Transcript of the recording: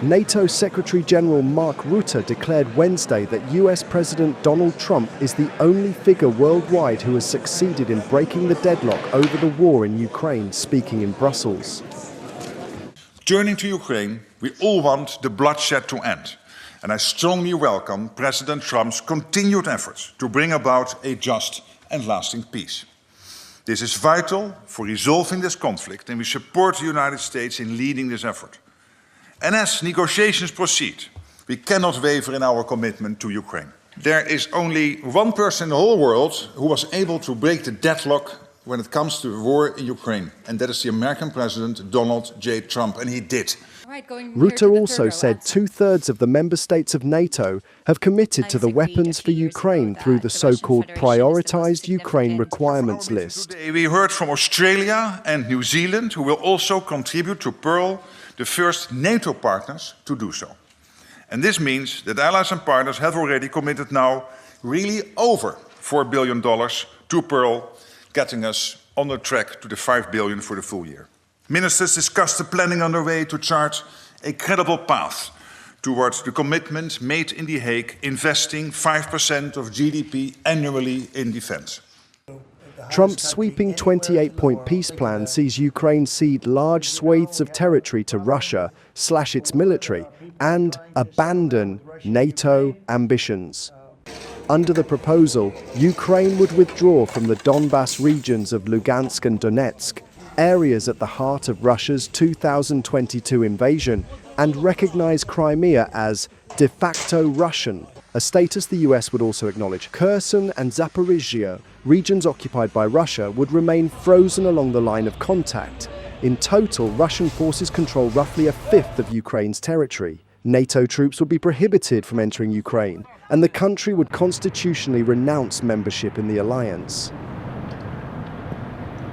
NATO Secretary-General Mark Rutte declared Wednesday that US President Donald Trump is the only figure worldwide who has succeeded in breaking the deadlock over the war in Ukraine, speaking in Brussels. Turning to Ukraine, we all want the bloodshed to end, and I strongly welcome President Trump's continued efforts to bring about a just and lasting peace. This is vital for resolving this conflict, and we support the United States in leading this effort. And as negotiations proceed, we cannot waver in our commitment to Ukraine. There is only one person in the whole world who was able to break the deadlock when it comes to the war in Ukraine, and that is the American President Donald J. Trump, and he did. Rutte also said 2/3 of the member states of NATO have committed to the weapons for Ukraine through the so-called prioritized Ukraine requirements list. Today we heard from Australia and New Zealand, who will also contribute to Pearl, the first NATO partners to do so. And this means that allies and partners have already committed now really over $4 billion to Pearl, getting us on the track to the $5 billion for the full year. Ministers discussed the planning underway to chart a credible path towards the commitment made in The Hague, investing 5% of GDP annually in defense. Trump's sweeping 28-point peace plan sees Ukraine cede large swathes of territory to Russia, slash its military, and abandon NATO ambitions. Under the proposal, Ukraine would withdraw from the Donbas regions of Lugansk and Donetsk, areas at the heart of Russia's 2022 invasion, and recognize Crimea as de facto Russian, a status the US would also acknowledge. Kherson and Zaporizhzhia, regions occupied by Russia, would remain frozen along the line of contact. In total, Russian forces control roughly 1/5 of Ukraine's territory. NATO troops would be prohibited from entering Ukraine, and the country would constitutionally renounce membership in the alliance.